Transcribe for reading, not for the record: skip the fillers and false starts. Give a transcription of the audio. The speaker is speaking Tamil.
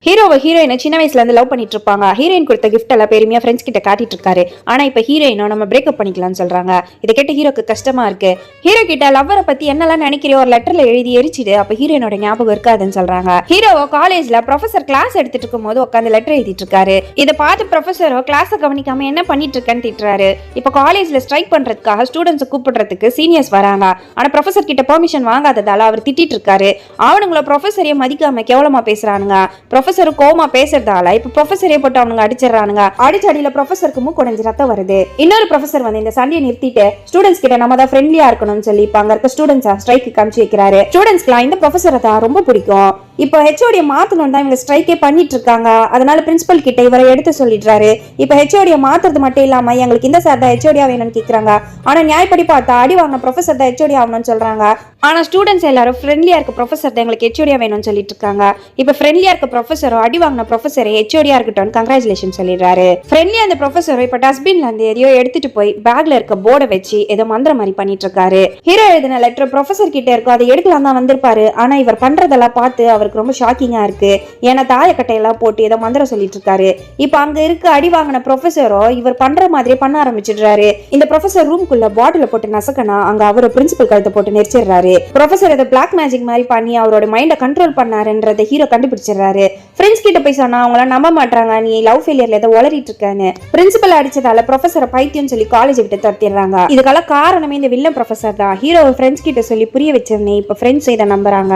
ஹீரோவை ஹீரோயினை சின்ன வயசுல இருந்து லவ் பண்ணிட்டு இருப்பாங்க. ஹீரோயின் கொடுத்த கிஃப்ட் எல்லாம் பெருமையா ஃப்ரெண்ட்ஸ் கிட்ட காட்டிட்டு இருக்காரு. ஆனா இப்ப ஹீரோயினோ நம்ம பிரேக்கப் பண்ணிக்கலாம்னு சொல்றாங்க. இதை கேட்டு ஹீரோக்கு கஷ்டமா இருக்கு. ஹீரோ கிட்ட லவ்வரை பத்தி என்னெல்லாம் நினைக்கிறியோ ஒரு லெட்டர்ல எழுதி எரிச்சிடு, அப்ப ஹீரோயினோட ஞாபகம் இருக்காதுன்னு சொல்றாங்க. ஹீரோவோ காலேஜ்ல ப்ரொஃபசர் கிளாஸ் எடுத்துட்டு இருக்கும் போது உட்காந்து லெட்டர் எழுதிட்டு இருக்காரு. இதை பார்த்து ப்ரொஃபசரோ கிளாஸ கவனிக்காம என்ன பண்ணிட்டு இருக்கேன்னு திட்டுறாரு. இப்ப காலேஜ்ல ஸ்ட்ரைக் பண்றதுக்காக ஸ்டூடெண்ட்ஸ் கூப்பிடுறதுக்கு சீனியர்ஸ் வராங்க. ஆனா ப்ரொஃபசர் கிட்ட பெர்மிஷன் வாங்காததால அவர் திட்டிட்டு இருக்காரு. அவனுங்கள ப்ரொஃபசரையே மதிக்காம கேவலமா பேசுறானுங்க. ப்ரொஃபசர் கோமா பேசுறதால இப்ப ப்ரொஃபசரே போட்டு அவனுங்க அடிச்சிடறானுங்க. அடிச்சடியில ப்ரொஃபசருக்கு மூக்குடைஞ்சு ரத்தம் வருது. இன்னொரு ப்ரொஃபசர் வந்து இந்த சண்டையை நிறுத்திட்டு ஸ்டூடெண்ட்ஸ் கிட்ட நம்ம தான் ஃப்ரெண்ட்லியா இருக்கணும்னு சொல்லி இப்ப அங்க இருக்க ஸ்டூடெண்ட்ஸா ஸ்ட்ரைக்கு காமிச்சு வைக்கிறாரு. ஸ்டூடெண்ட்ஸ்க்குலாம் இந்த ப்ரொஃபசரை தான் ரொம்ப பிடிக்கும். இப்போ ஹெச்ஓடியை மாத்தணும் தான் இவங்க ஸ்ட்ரைக்கே பண்ணிட்டு இருக்காங்க. அதனால பிரின்சிபல் கிட்ட இவரை எடுத்து சொல்லிடுறாரு. இப்ப ஹெச்ஓடியை மாத்துறது மட்டும் இல்லாம எங்களுக்கு இந்த சார் தான் ஹெச்ஓடியா வேணும்னு கேக்குறாங்க. ஆனா நியாயப்படி பார்த்தா அடி வாங்க ப்ரொஃபசர் தான் ஹெச்ஓடி ஆகணும்னு சொல்றாங்க. ஆனா ஸ்டூடெண்ட்ஸ் எல்லாரும் ஃப்ரெண்ட்லியா இருக்க ப்ரொஃபசர் தான் எங்களுக்கு ஹெச்ஓடியா வேணும்னு சொல்லிட்டு இருக்காங்க. இப்ப ஃப்ரெண்ட்லியா இருக்க ப்ரொஃபசரோ அடி வாங்கின ப்ரொஃபசரை ஹெச்ஓடியா இருக்கட்டும் கங்க்ராச்சுலேஷன் சொல்லிடுறாரு. ஃப்ரெண்ட்லியா அந்த ப்ரொஃபசரோ இப்ப டஸ்ட்பின்ல இருந்து எதையோ எடுத்துட்டு போய் பேக்ல இருக்க போர்டை வச்சு ஏதோ மந்திர மாதிரி பண்ணிட்டு இருக்காரு. ஹீரோ எழுதின லெட்டர் ப்ரொஃபசர் கிட்ட இருக்கும், அதை எடுக்கலாம் தான் வந்திருப்பாரு. ஆனா இவர் பண்றதெல்லாம் பார்த்து அவருக்கு ரொம்ப ஷாக்கிங்கா இருக்கு. ஏன்னா தாயக்கட்டையெல்லாம் போட்டு ஏதோ மந்திரம் சொல்லிட்டு இருக்காரு. இப்ப அங்க இருக்க அடி வாங்கின ப்ரொஃபசரோ இவர் பண்ற மாதிரியே பண்ண ஆரம்பிச்சிடுறாரு. இந்த ப்ரொஃபசர் ரூம்குள்ள பாட்டில போட்டு நசக்கனா அங்க அவரை பிரின்சிபல் கழுத்தை போட்டு நெரிச்சிடுறாரு. ப்ரொஃபசர் இதை பிளாக் மேஜிக் மாதிரி பண்ணி அவரோட மைண்டை கண்ட்ரோல் பண்ணாருன்றதை ஹீரோ கண்டுபிடிச்சிடுறாரு. ஃப்ரெண்ட்ஸ் கிட்ட போய் சொன்னா அவங்கள நம்ப மாட்டாங்க, நீ லவ் ஃபெயிலியர்ல ஏதோ உளறிட்டு இருக்கேன்னு. பிரின்சிபல் அடிச்சதால ப்ரொஃபசரை பைத்தியம் சொல்லி காலேஜ் விட்டு தடுத்திடுறாங்க. இதுக்கெல்லாம் காரணமே இந்த வில்லன் ப்ரொஃபசர் தான். ஹீரோ ஃப்ரெண்ட்ஸ் கிட்ட சொல்லி புரிய வச்சிருந்தேன். இப்ப ஃப்ரெண்ட்ஸ் இதை நம்புறாங்க.